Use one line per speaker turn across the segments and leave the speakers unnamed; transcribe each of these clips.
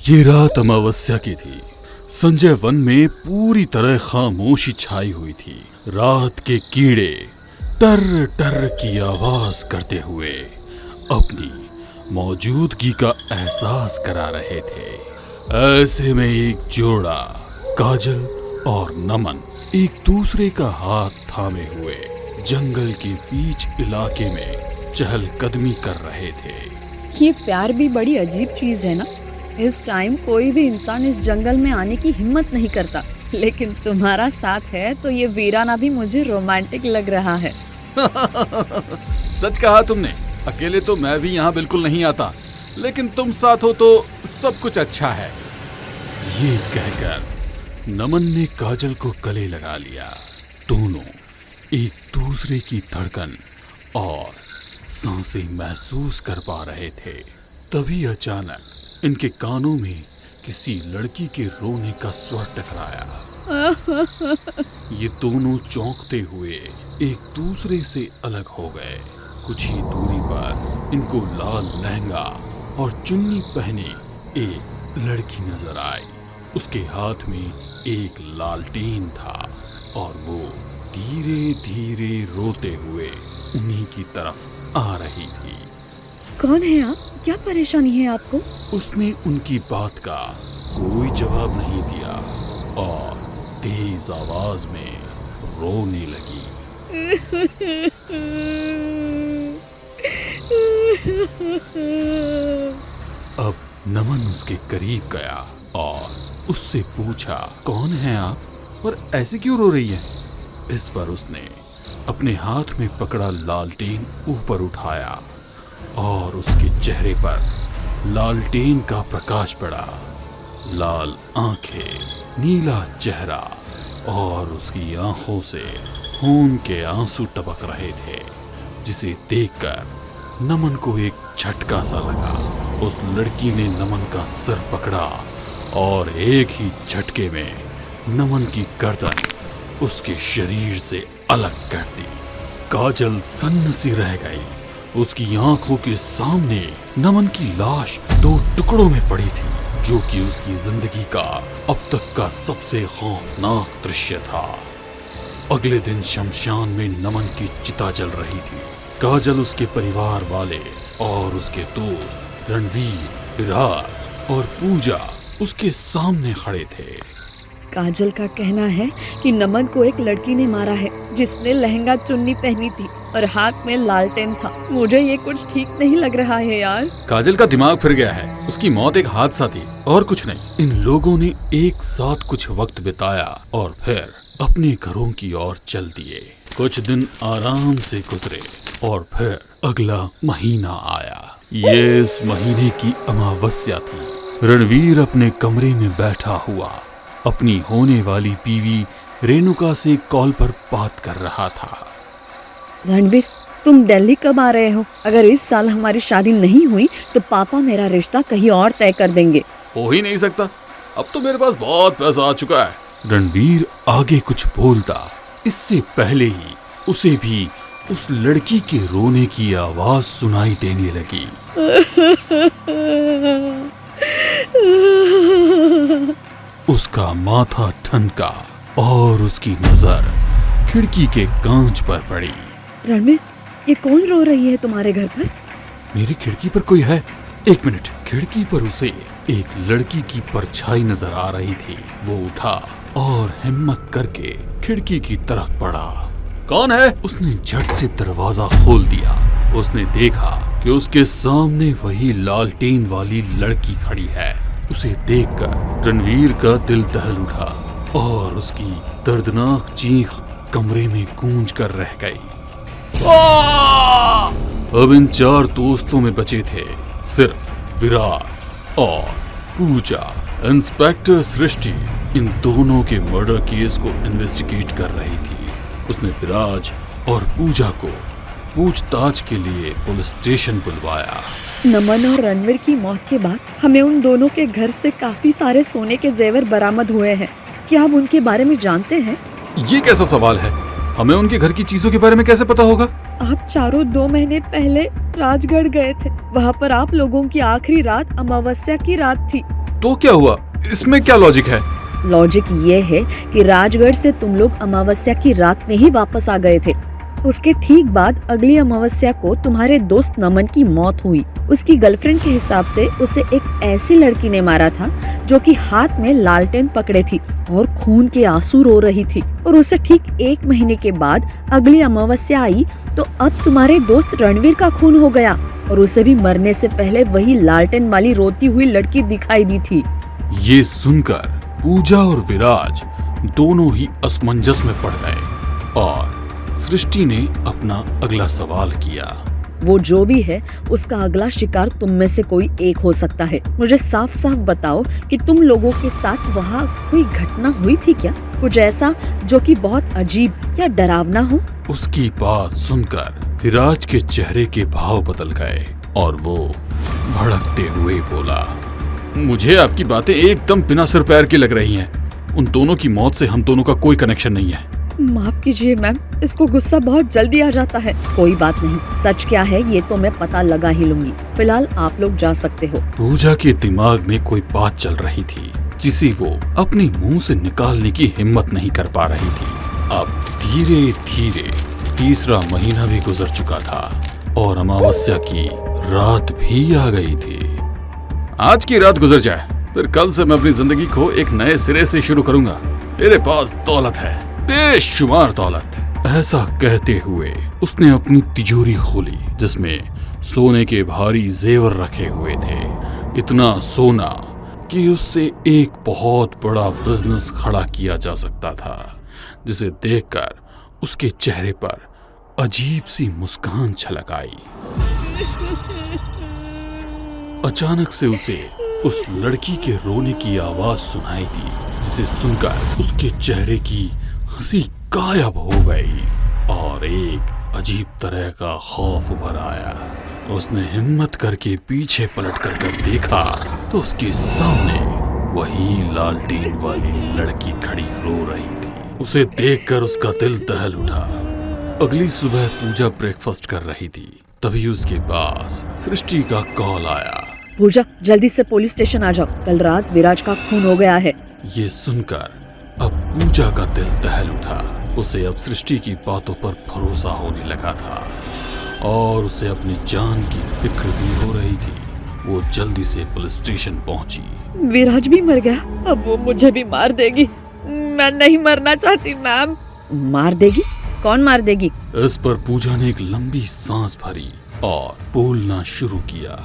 ये रात अमावस्या की थी। संजय वन में पूरी तरह खामोशी छाई हुई थी। रात के कीड़े टर टर की आवाज करते हुए अपनी मौजूदगी का एहसास करा रहे थे। ऐसे में एक जोड़ा, काजल और नमन, एक दूसरे का हाथ थामे हुए जंगल के बीच इलाके में चहलकदमी कर रहे थे।
ये प्यार भी बड़ी अजीब चीज है ना। इस टाइम कोई भी इंसान इस जंगल में आने की हिम्मत नहीं करता, लेकिन तुम्हारा साथ है तो ये वीराना भी मुझे रोमांटिक लग रहा है।
सच कहा तुमने। अकेले तो मैं भी यहाँ बिल्कुल नहीं आता, लेकिन तुम साथ हो तो सब कुछ अच्छा है। ये कहकर नमन ने काजल को गले लगा लिया। दोनों एक दूसरे की धड़कन और सांसें महसूस कर पा रहे थे। तभी अचानक इनके कानों में किसी लड़की के रोने का स्वर टकराया। ये दोनों चौंकते हुए एक दूसरे से अलग हो गए। कुछ ही दूरी पर इनको लाल लहंगा और चुन्नी पहने एक लड़की नजर आई। उसके हाथ में एक लालटेन था और वो धीरे धीरे रोते हुए उन्हीं की तरफ आ रही थी।
कौन है आप? क्या परेशानी है आपको?
उसने उनकी बात का कोई जवाब नहीं दिया और तेज आवाज में रोने लगी। अब नमन उसके करीब गया और उससे पूछा, कौन है आप और ऐसे क्यों रो रही है? इस पर उसने अपने हाथ में पकड़ा लालटेन ऊपर उठाया और उसके चेहरे पर लालटेन का प्रकाश पड़ा। लाल आंखें, नीला चेहरा और उसकी आंखों से खून के आंसू टपक रहे थे, जिसे देखकर नमन को एक झटका सा लगा। उस लड़की ने नमन का सिर पकड़ा और एक ही झटके में नमन की गर्दन उसके शरीर से अलग कर दी। काजल सन्न सी रह गई। उसकी आंखों के सामने नमन की लाश दो टुकड़ों में पड़ी थी, जो कि उसकी जिंदगी का अब तक का सबसे खौफनाक दृश्य था। अगले दिन शमशान में नमन की चिता जल रही थी। काजल, उसके परिवार वाले और उसके दोस्त रणवीर, विराज और पूजा उसके सामने खड़े थे।
काजल का कहना है कि नमन को एक लड़की ने मारा है, जिसने लहंगा चुन्नी पहनी थी और हाथ में लालटेन था। मुझे ये कुछ ठीक नहीं लग रहा है यार।
काजल का दिमाग फिर गया है। उसकी मौत एक हादसा थी और कुछ नहीं। इन लोगों ने एक साथ कुछ वक्त बिताया और फिर अपने घरों की ओर चल दिए। कुछ दिन आराम से गुजरे और फिर अगला महीना आया। ये इस महीने की अमावस्या थी। रणवीर अपने कमरे में बैठा हुआ अपनी होने वाली बीवी रेणुका से कॉल पर बात कर रहा था।
रणवीर, तुम दिल्ली कब आ रहे हो? अगर इस साल हमारी शादी नहीं हुई तो पापा मेरा रिश्ता कहीं और तय कर देंगे।
हो ही नहीं सकता, अब तो मेरे पास बहुत पैसा आ चुका है। रणवीर आगे कुछ बोलता, इससे पहले ही उसे भी उस लड़की के रोने की आवाज सुनाई देने लगी। उसका माथा ठनका और उसकी नजर खिड़की के कांच पर पड़ी।
रणवीर, ये कौन रो रही है तुम्हारे घर पर?
मेरी खिड़की पर कोई है। एक मिनट। खिड़की पर उसे एक लड़की की परछाई नजर आ रही थी। वो उठा और हिम्मत करके खिड़की की तरफ बढ़ा। कौन है? उसने झट से दरवाजा खोल दिया। उसने देखा कि उसके सामने वही लालटेन वाली लड़की खड़ी है। उसे देखकर रणवीर का दिल दहल उठा और उसकी दर्दनाक चीख कमरे में गूंज कर रह गई। अब इन चार दोस्तों में बचे थे सिर्फ विराज और पूजा। इंस्पेक्टर सृष्टि इन दोनों के मर्डर केस को इन्वेस्टिगेट कर रही थी। उसने विराज और पूजा को पूछताछ के लिए पुलिस स्टेशन बुलवाया।
नमन और रणवीर की मौत के बाद हमें उन दोनों के घर से काफी सारे सोने के जेवर बरामद हुए हैं। क्या आप उनके बारे में जानते हैं?
ये कैसा सवाल है? हमें उनके घर की चीजों के बारे में कैसे पता होगा?
आप चारों 2 महीने पहले राजगढ़ गए थे। वहाँ पर आप लोगों की आखिरी रात अमावस्या की रात थी।
तो क्या हुआ? इसमें क्या लॉजिक है?
लॉजिक ये है कि राजगढ़ से तुम लोग अमावस्या की रात में ही वापस आ गए थे। उसके ठीक बाद अगली अमावस्या को तुम्हारे दोस्त नमन की मौत हुई। उसकी गर्लफ्रेंड के हिसाब से उसे एक ऐसी लड़की ने मारा था जो कि हाथ में लालटेन पकड़े थी और खून के आंसू रो रही थी। और उसे ठीक 1 महीने के बाद अगली अमावस्या आई तो अब तुम्हारे दोस्त रणवीर का खून हो गया और उसे भी मरने से पहले वही लालटेन वाली रोती हुई लड़की दिखाई दी थी।
ये सुनकर पूजा और विराज दोनों ही असमंजस में पड़ गए और सृष्टि ने अपना अगला सवाल किया।
वो जो भी है उसका अगला शिकार तुम में से कोई एक हो सकता है। मुझे साफ साफ बताओ कि तुम लोगों के साथ वहाँ कोई घटना हुई थी क्या? कुछ ऐसा जो कि बहुत अजीब या डरावना हो?
उसकी बात सुनकर विराज के चेहरे के भाव बदल गए और वो भड़कते हुए बोला, मुझे आपकी बातें एकदम बिना सिर पैर की लग रही हैं। उन दोनों की मौत से हम दोनों का कोई कनेक्शन नहीं है।
माफ कीजिए मैम, इसको गुस्सा बहुत जल्दी आ जाता है। कोई बात नहीं, सच क्या है ये तो मैं पता लगा ही लूंगी। फिलहाल आप लोग जा सकते हो।
पूजा के दिमाग में कोई बात चल रही थी जिसे वो अपने मुंह से निकालने की हिम्मत नहीं कर पा रही थी। अब धीरे धीरे तीसरा महीना भी गुजर चुका था और अमावस्या की रात भी आ गई थी। आज की रात गुजर जाए, फिर कल से मैं अपनी जिंदगी को एक नए सिरे से शुरू करूंगा। मेरे पास दौलत है, बेशुमार दौलत। ऐसा कहते हुए उसने अपनी तिजोरी खोली जिसमें सोने के भारी जेवर रखे हुए थे। इतना सोना कि उससे एक बहुत बड़ा बिजनेस खड़ा किया जा सकता था, जिसे देखकर उसके चेहरे पर अजीब सी मुस्कान छलक आई। अचानक से उसे उस लड़की के रोने की आवाज सुनाई दी, जिसे सुनकर उसके चेहरे की हंसी गायब हो गई और एक अजीब तरह का खौफ उभर आया। उसने हिम्मत करके पीछे पलट कर देखा तो उसके सामने वही लालटेन वाली लड़की खड़ी रो रही थी। उसे देखकर उसका दिल दहल उठा। अगली सुबह पूजा ब्रेकफास्ट कर रही थी, तभी उसके पास सृष्टि का कॉल आया।
पूजा, जल्दी से पुलिस स्टेशन आ जाओ, कल रात विराज का खून हो गया है।
ये सुनकर अब पूजा का दिल दहल उठा। उसे अब सृष्टि की बातों पर भरोसा होने लगा था और उसे अपनी जान की फिक्र भी हो रही थी। वो जल्दी से पुलिस स्टेशन पहुंची।
विराज भी मर गया, अब वो मुझे भी मार देगी। मैं नहीं मरना चाहती मैम। मार देगी? कौन मार देगी?
इस पर पूजा ने एक लंबी सांस भरी और बोलना शुरू किया।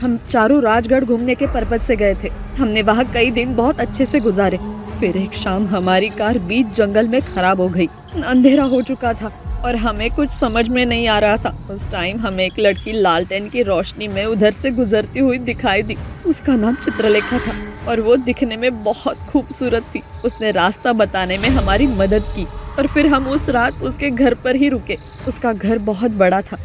हम चारों राजगढ़ घूमने के पर्पज से गए थे। हमने वहाँ कई दिन बहुत अच्छे से गुजारे। फिर एक शाम हमारी कार बीच जंगल में खराब हो गई। अंधेरा हो चुका था और हमें कुछ समझ में नहीं आ रहा था। उस टाइम हमें एक लड़की लालटेन की रोशनी में उधर से गुजरती हुई दिखाई दी। उसका नाम चित्रलेखा था और वो दिखने में बहुत खूबसूरत थी। उसने रास्ता बताने में हमारी मदद की और फिर हम उस रात उसके घर पर ही रुके। उसका घर बहुत बड़ा था।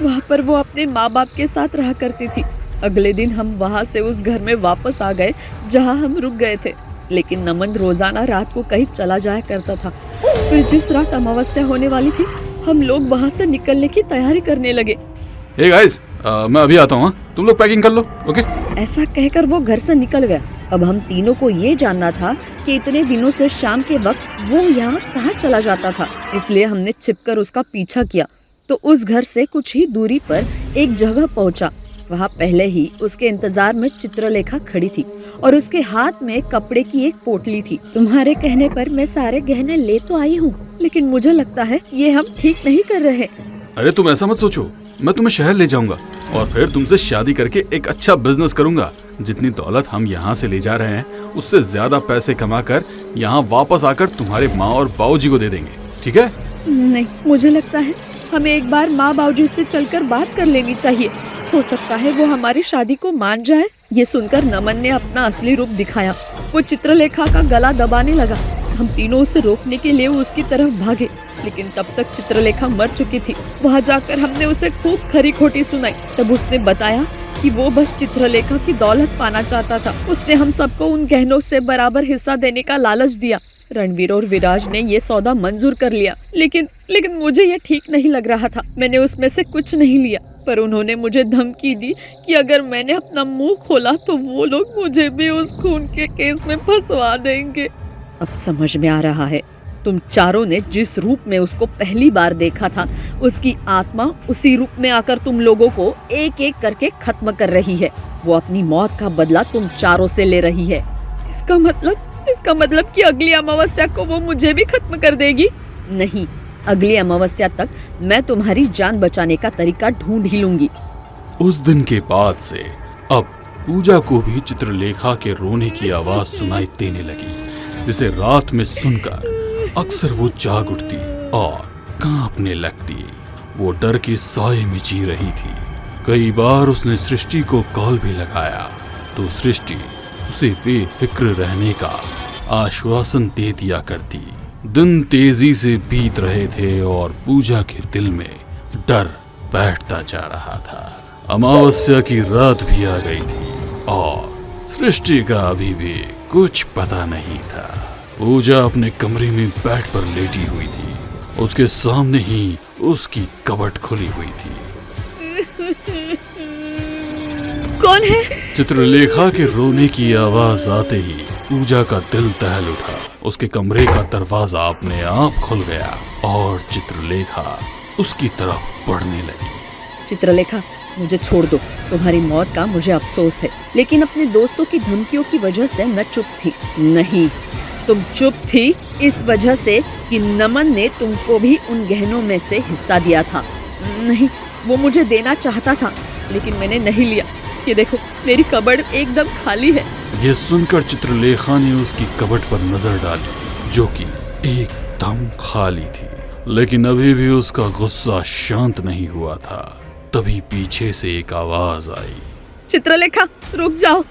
वहाँ पर वो अपने माँ बाप के साथ रहा करती थी। अगले दिन हम वहाँ से उस घर में वापस आ गए जहाँ हम रुक गए थे, लेकिन नमन रोजाना रात को कहीं चला जाया करता था। फिर जिस रात अमावस्या होने वाली थी, हम लोग वहाँ से निकलने की तैयारी करने लगे।
हे गाइस, मैं अभी आता हूँ, तुम लोग पैकिंग कर लो, ओके?
ऐसा कहकर वो घर से निकल गया। अब हम तीनों को ये जानना था कि इतने दिनों से शाम के वक्त वो यहाँ कहाँ चला जाता था, इसलिए हमने छिपकर उसका पीछा किया। तो उस घर से कुछ ही दूरी पर एक जगह पहुँचा। वहाँ पहले ही उसके इंतजार में चित्रलेखा खड़ी थी और उसके हाथ में कपड़े की एक पोटली थी। तुम्हारे कहने पर मैं सारे गहने ले तो आई हूँ, लेकिन मुझे लगता है ये हम ठीक नहीं कर रहे।
अरे तुम ऐसा मत सोचो, मैं तुम्हें शहर ले जाऊंगा और फिर तुमसे शादी करके एक अच्छा बिजनेस करूंगा। जितनी दौलत हम यहाँ से ले जा रहे हैं उससे ज्यादा पैसे कमा कर यहाँ वापस आकर तुम्हारे माँ और बाबूजी को दे देंगे, ठीक है?
नहीं, मुझे लगता है हमें एक बार माँ बाबूजी से चलकर बात कर लेनी चाहिए। हो सकता है वो हमारी शादी को मान जाए। ये सुनकर नमन ने अपना असली रूप दिखाया। वो चित्रलेखा का गला दबाने लगा। हम तीनों उसे रोकने के लिए उसकी तरफ भागे, लेकिन तब तक चित्रलेखा मर चुकी थी। वहाँ जाकर हमने उसे खूब खरी खोटी सुनाई। तब उसने बताया कि वो बस चित्रलेखा की दौलत पाना चाहता था। उसने हम सबको उन गहनों से बराबर हिस्सा देने का लालच दिया। रणवीर और विराज ने ये सौदा मंजूर कर लिया, लेकिन लेकिन मुझे ये ठीक नहीं लग रहा था। मैंने उसमें से कुछ नहीं लिया, पर उन्होंने मुझे धमकी दी कि अगर मैंने अपना मुंह खोला तो वो लोग मुझे भी उस खून के केस में फंसवा देंगे। अब समझ में आ रहा है, तुम चारों ने जिस रूप में उसको पहली बार देखा था, उसकी आत्मा उसी रूप में आकर तुम लोगों को एक एक करके खत्म कर रही है। वो अपनी मौत का बदला तुम चारों से ले रही है। इसका मतलब कि अगली अमावस्या को वो मुझे भी खत्म कर देगी? नहीं, अगली अमावस्या तक मैं तुम्हारी जान बचाने का तरीका ढूंढ ही लूंगी।
उस दिन के बाद से अब पूजा को भी चित्रलेखा के रोने की आवाज सुनाई देने लगी, जिसे रात में सुनकर अक्सर वो जाग उठती और कांपने लगती। वो डर के साए में जी रही थी। कई बार उसने सृष्टि को कॉल भी लगाया तो सृष्टि उसे बेफिक्र रहने का आश्वासन दे दिया करती। दिन तेजी से बीत रहे थे और पूजा के दिल में डर बैठता जा रहा था। अमावस्या की रात भी आ गई थी और सृष्टि का अभी भी कुछ पता नहीं था। पूजा अपने कमरे में बेड पर लेटी हुई थी। उसके सामने ही उसकी कबर्ड खुली हुई थी।
कौन है?
चित्रलेखा के रोने की आवाज आते ही पूजा का दिल दहल उठा। उसके कमरे का दरवाजा अपने आप खुल गया और चित्रलेखा उसकी तरफ बढ़ने लगी।
चित्रलेखा, मुझे छोड़ दो। तुम्हारी मौत का मुझे अफसोस है, लेकिन अपने दोस्तों की धमकियों की वजह से मैं चुप थी। नहीं, तुम चुप थी इस वजह से कि नमन ने तुमको भी उन गहनों में से हिस्सा दिया था। नहीं, वो मुझे देना चाहता था, लेकिन मैंने नहीं लिया। ये देखो, मेरी कबर्ड एकदम खाली है।
ये सुनकर चित्रलेखा ने उसकी कबर्ड पर नजर डाली, जो कि एकदम खाली थी। लेकिन अभी भी उसका गुस्सा शांत नहीं हुआ था। तभी पीछे से एक आवाज आई,
चित्रलेखा, रुक जाओ।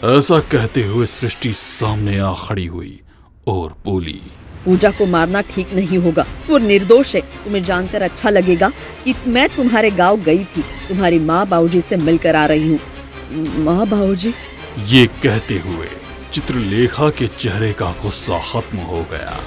ऐसा कहते हुए सृष्टि सामने आ खड़ी हुई और बोली,
पूजा को मारना ठीक नहीं होगा। वो निर्दोष है। तुम्हें जानकर अच्छा लगेगा कि मैं तुम्हारे गांव गई थी। तुम्हारी माँ बाबूजी से मिलकर आ रही हूँ। माँ बाबूजी?
ये कहते हुए चित्रलेखा के चेहरे का गुस्सा खत्म हो गया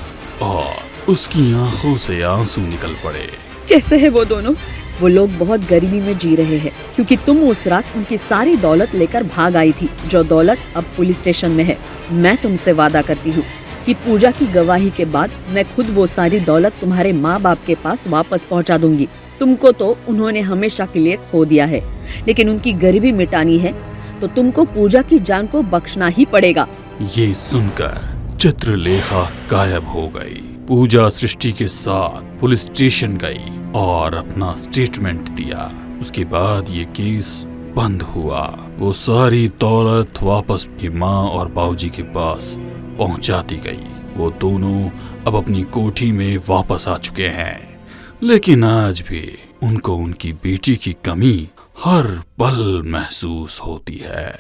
और उसकी आंखों से आंसू निकल पड़े।
कैसे है वो दोनों? वो लोग बहुत गरीबी में जी रहे हैं, क्योंकि तुम उस रात उनकी सारी दौलत लेकर भाग आई थी, जो दौलत अब पुलिस स्टेशन में है। मैं तुमसे वादा करती हूँ कि पूजा की गवाही के बाद मैं खुद वो सारी दौलत तुम्हारे माँ बाप के पास वापस पहुँचा दूंगी। तुमको तो उन्होंने हमेशा के लिए खो दिया है, लेकिन उनकी गरीबी मिटानी है तो तुमको पूजा की जान को बख्शना ही पड़ेगा।
ये सुनकर चित्रलेखा गायब हो गई। पूजा सृष्टि के साथ पुलिस स्टेशन गई और अपना स्टेटमेंट दिया। उसके बाद ये केस बंद हुआ। वो सारी दौलत वापस अपनी माँ और बाबूजी के पास पहुंचाती गई। वो दोनों अब अपनी कोठी में वापस आ चुके हैं, लेकिन आज भी उनको उनकी बेटी की कमी हर पल महसूस होती है।